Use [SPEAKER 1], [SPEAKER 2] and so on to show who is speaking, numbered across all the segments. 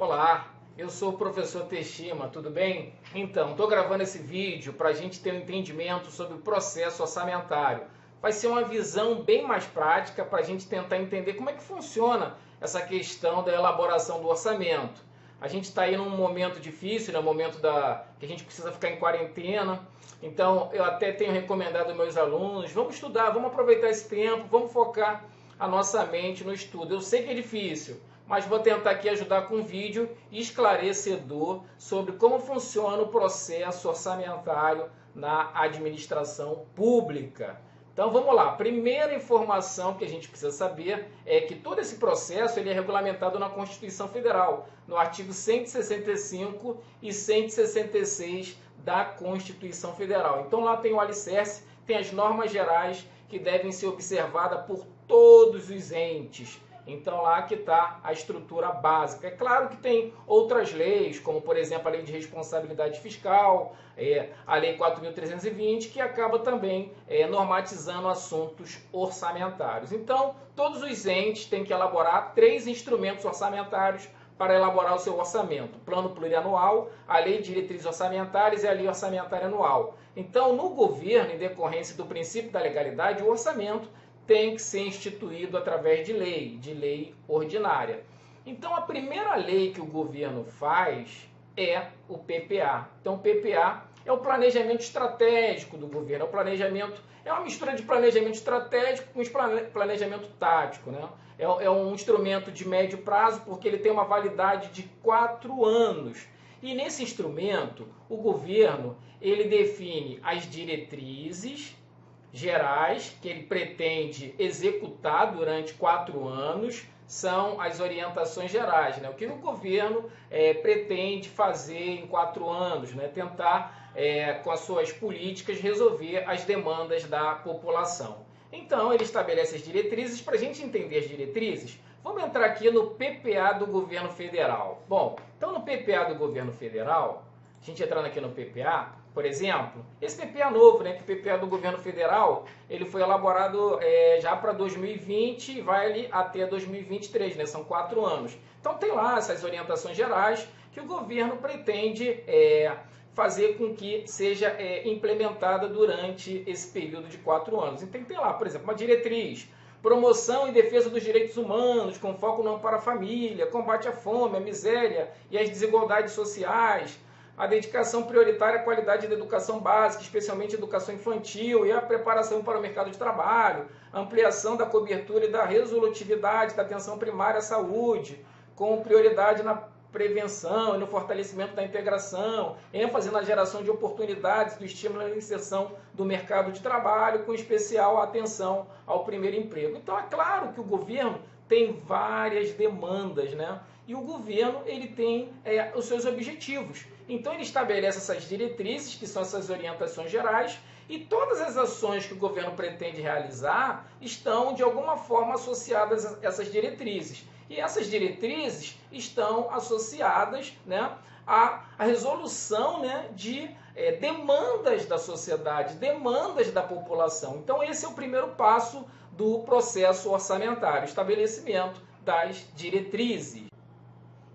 [SPEAKER 1] Olá, eu sou o professor Teshima, tudo bem? Então, estou gravando esse vídeo para a gente ter um entendimento sobre o processo orçamentário. Vai ser uma visão bem mais prática para a gente tentar entender como é que funciona essa questão da elaboração do orçamento. A gente está aí num momento difícil, no momento que a gente precisa ficar em quarentena. Então, eu até tenho recomendado aos meus alunos, vamos estudar, vamos aproveitar esse tempo, vamos focar a nossa mente no estudo. Eu sei que é difícil, mas vou tentar aqui ajudar com um vídeo esclarecedor sobre como funciona o processo orçamentário na administração pública. Então vamos lá, primeira informação que a gente precisa saber é que todo esse processo ele é regulamentado na Constituição Federal, no artigo 165 e 166 da Constituição Federal. Então lá tem o alicerce, tem as normas gerais que devem ser observadas por todos os entes. Então lá que está a estrutura básica. É claro que tem outras leis, como por exemplo a Lei de Responsabilidade Fiscal, a Lei 4.320, que acaba também normatizando assuntos orçamentários. Então todos os entes têm que elaborar 3 instrumentos orçamentários para elaborar o seu orçamento. Plano plurianual, a Lei de Diretrizes Orçamentárias e a Lei Orçamentária Anual. Então no governo, em decorrência do princípio da legalidade, o orçamento tem que ser instituído através de lei ordinária. Então a primeira lei que o governo faz é o PPA. Então o PPA é o planejamento estratégico do governo, é uma mistura de planejamento estratégico com planejamento tático, né? É um instrumento de médio prazo porque ele tem uma validade de 4 anos. E nesse instrumento, o governo ele define as diretrizes gerais que ele pretende executar durante 4 anos, são as orientações gerais, né? O que o governo pretende fazer em 4 anos, né? Tentar, com as suas políticas, resolver as demandas da população. Então, ele estabelece as diretrizes. Para a gente entender as diretrizes, vamos entrar aqui no PPA do governo federal. Bom, então no PPA do governo federal, a gente entrando aqui no PPA, por exemplo, esse PPA novo, né, que o PPA do governo federal, ele foi elaborado já para 2020 e vai ali até 2023, né, são 4 anos. Então tem lá essas orientações gerais que o governo pretende fazer com que seja implementada durante esse período de 4 anos. Então tem lá, por exemplo, uma diretriz: promoção e defesa dos direitos humanos, com foco no amparo à família, combate à fome, à miséria e às desigualdades sociais, a dedicação prioritária à qualidade da educação básica, especialmente educação infantil, e a preparação para o mercado de trabalho, ampliação da cobertura e da resolutividade da atenção primária à saúde, com prioridade na prevenção e no fortalecimento da integração, ênfase na geração de oportunidades, do estímulo à inserção do mercado de trabalho, com especial atenção ao primeiro emprego. Então é claro que o governo tem várias demandas, né? E o governo ele tem os seus objetivos. Então ele estabelece essas diretrizes, que são essas orientações gerais, e todas as ações que o governo pretende realizar estão de alguma forma associadas a essas diretrizes. E essas diretrizes estão associadas, né, à resolução, né, de demandas da sociedade, demandas da população. Então esse é o primeiro passo do processo orçamentário, estabelecimento das diretrizes.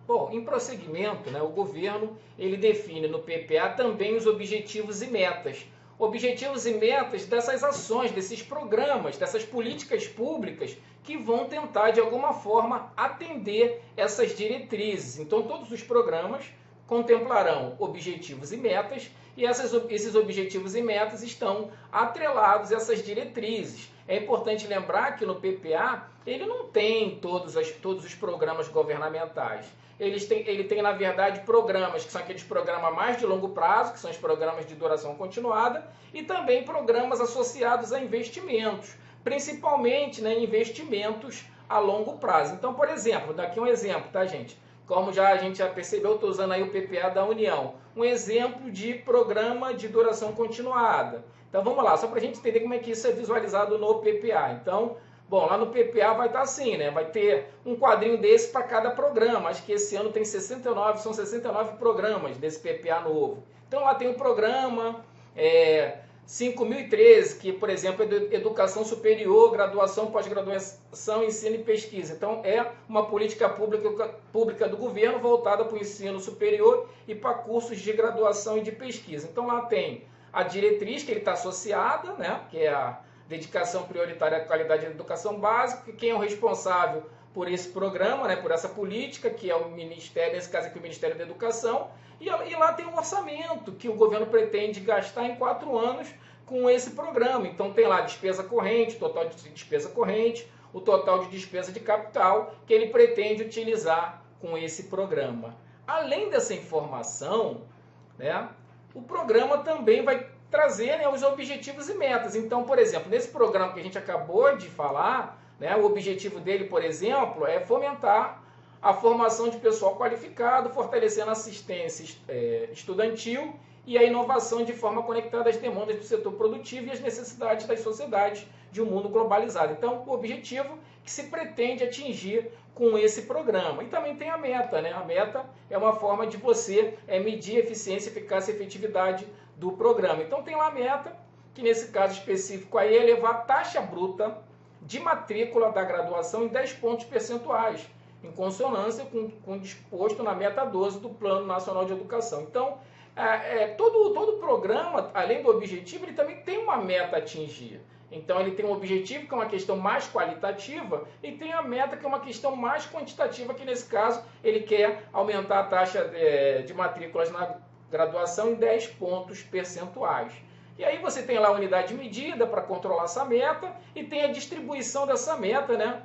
[SPEAKER 1] Bom, em prosseguimento, né, o governo ele define no PPA também os objetivos e metas. Objetivos e metas dessas ações, desses programas, dessas políticas públicas que vão tentar, de alguma forma, atender essas diretrizes. Então, todos os programas contemplarão objetivos e metas, e esses objetivos e metas estão atrelados a essas diretrizes. É importante lembrar que no PPA ele não tem todos os programas governamentais. Ele tem, na verdade, programas que são aqueles programas mais de longo prazo, que são os programas de duração continuada, e também programas associados a investimentos, principalmente, né, investimentos a longo prazo. Então, por exemplo, daqui um exemplo, tá, gente? Como a gente já percebeu, estou usando aí o PPA da União. Um exemplo de programa de duração continuada. Então vamos lá, só para a gente entender como é que isso é visualizado no PPA. Então, bom, lá no PPA vai estar assim, né? Vai ter um quadrinho desse para cada programa. Acho que esse ano tem 69, são 69 programas desse PPA novo. Então lá tem o programa 5.013, que, por exemplo, é de educação superior, graduação, pós-graduação, ensino e pesquisa. Então, é uma política pública do governo voltada para o ensino superior e para cursos de graduação e de pesquisa. Então, lá tem a diretriz, que ele está associada, né, que é a dedicação prioritária à qualidade da educação básica, quem é o responsável por esse programa, né, por essa política, que é o Ministério, nesse caso aqui o Ministério da Educação, e lá tem um orçamento que o governo pretende gastar em 4 anos com esse programa. Então tem lá a despesa corrente, total de despesa corrente, o total de despesa de capital que ele pretende utilizar com esse programa. Além dessa informação, né, o programa também vai trazer, né, os objetivos e metas. Então, por exemplo, nesse programa que a gente acabou de falar, né, o objetivo dele, por exemplo, é fomentar a formação de pessoal qualificado, fortalecendo a assistência estudantil e a inovação de forma conectada às demandas do setor produtivo e às necessidades das sociedades de um mundo globalizado. Então, o objetivo que se pretende atingir com esse programa. E também tem a meta, né? A meta é uma forma de você medir a eficiência, eficácia e efetividade do programa. Então, tem lá a meta, que nesse caso específico aí é elevar a taxa bruta de matrícula da graduação em 10 pontos percentuais, em consonância com o disposto na meta 12 do Plano Nacional de Educação. Então, todo programa, além do objetivo, ele também tem uma meta a atingir. Então, ele tem um objetivo, que é uma questão mais qualitativa, e tem a meta, que é uma questão mais quantitativa, que nesse caso, ele quer aumentar a taxa de matrículas na graduação em 10 pontos percentuais. E aí você tem lá a unidade de medida para controlar essa meta e tem a distribuição dessa meta, né,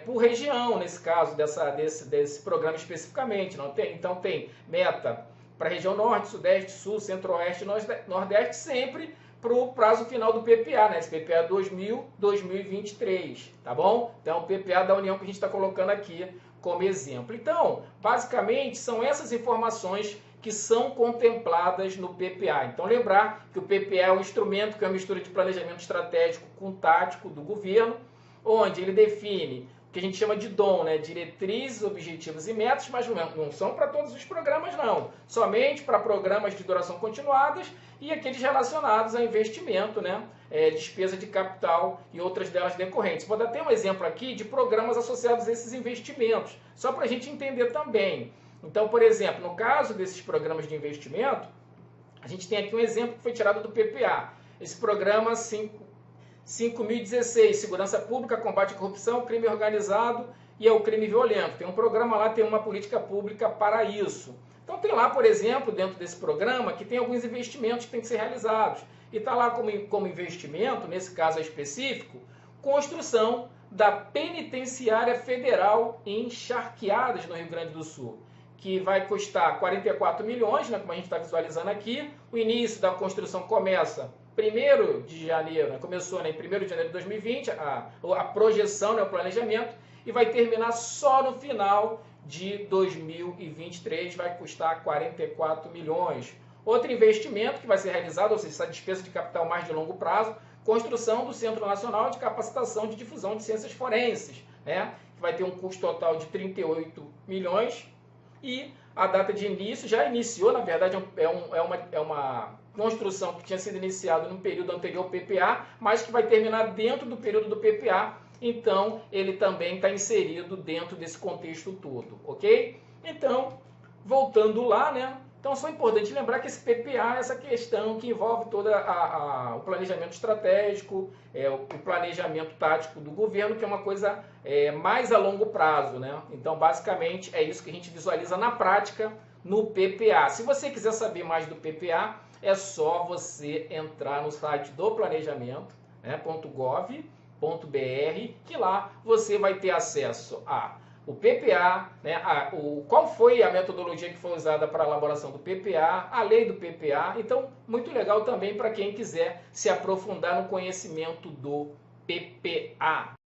[SPEAKER 1] por região, nesse caso, desse programa especificamente. Não tem? Então tem meta para a região norte, sudeste, sul, centro-oeste e nordeste, sempre para o prazo final do PPA, né? Esse PPA 2023, tá bom? Então o PPA da União que a gente está colocando aqui como exemplo. Então, basicamente, são essas informações que são contempladas no PPA. Então, lembrar que o PPA é um instrumento que é uma mistura de planejamento estratégico com tático do governo, onde ele define o que a gente chama de DOM, né? Diretrizes, objetivos e metas, mas não são para todos os programas, não. Somente para programas de duração continuadas e aqueles relacionados a investimento, né? Despesa de capital e outras delas decorrentes. Vou dar até um exemplo aqui de programas associados a esses investimentos, só para a gente entender também. Então, por exemplo, no caso desses programas de investimento, a gente tem aqui um exemplo que foi tirado do PPA. Esse programa 5.016, Segurança Pública, Combate à Corrupção, Crime Organizado e ao Crime Violento. Tem um programa lá, tem uma política pública para isso. Então tem lá, por exemplo, dentro desse programa, que tem alguns investimentos que têm que ser realizados. E está lá como investimento, nesse caso específico, construção da Penitenciária Federal em Charqueadas, no Rio Grande do Sul, que vai custar 44 milhões, né, como a gente está visualizando aqui. O início da construção começa 1º de janeiro, né, começou, né, em 1º de janeiro de 2020, a projeção, né, o planejamento, e vai terminar só no final de 2023, vai custar 44 milhões. Outro investimento que vai ser realizado, ou seja, essa despesa de capital mais de longo prazo, construção do Centro Nacional de Capacitação de Difusão de Ciências Forenses, né, que vai ter um custo total de 38 milhões, e a data de início já iniciou, na verdade é uma construção que tinha sido iniciada no período anterior ao PPA, mas que vai terminar dentro do período do PPA, então ele também está inserido dentro desse contexto todo, ok? Então, voltando lá, né? Então, só é importante lembrar que esse PPA é essa questão que envolve todo o planejamento estratégico, o planejamento tático do governo, que é uma coisa mais a longo prazo, né? Então, basicamente, é isso que a gente visualiza na prática no PPA. Se você quiser saber mais do PPA, é só você entrar no site do planejamento, né, .gov.br, que lá você vai ter acesso o PPA, né, qual foi a metodologia que foi usada para a elaboração do PPA, a lei do PPA. Então, muito legal também para quem quiser se aprofundar no conhecimento do PPA.